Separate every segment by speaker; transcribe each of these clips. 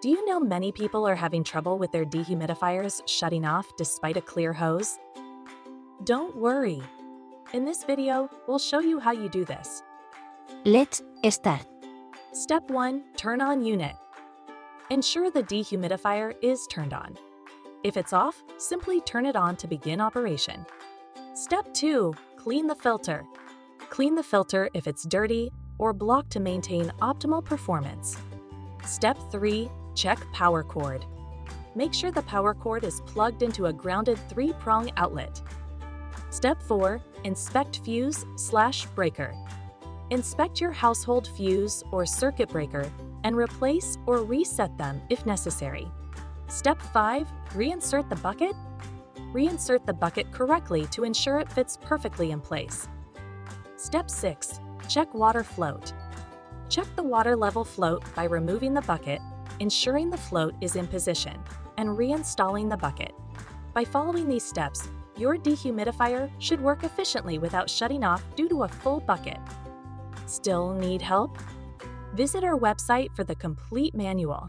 Speaker 1: Do you know many people are having trouble with their dehumidifiers shutting off despite a clear hose? Don't worry. In this video, we'll show you how you do this.
Speaker 2: Let's start.
Speaker 1: Step 1. Turn on unit. Ensure the dehumidifier is turned on. If it's off, simply turn it on to begin operation. Step 2. Clean the filter. Clean the filter if it's dirty or blocked to maintain optimal performance. Step 3. Check power cord. Make sure the power cord is plugged into a grounded three-prong outlet. Step 4. Inspect fuse/breaker. Inspect your household fuse or circuit breaker and replace or reset them if necessary. Step 5. Reinsert the bucket. Reinsert the bucket correctly to ensure it fits perfectly in place. Step 6. Check water float. Check the water level float by removing the bucket, ensuring the float is in position, and reinstalling the bucket. By following these steps, your dehumidifier should work efficiently without shutting off due to a full bucket. Still need help? Visit our website for the complete manual.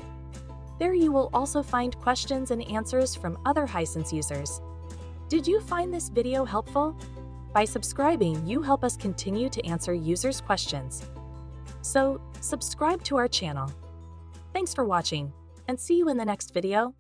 Speaker 1: There you will also find questions and answers from other Hisense users. Did you find this video helpful? By subscribing, you help us continue to answer users' questions. So, subscribe to our channel. Thanks for watching, and see you in the next video.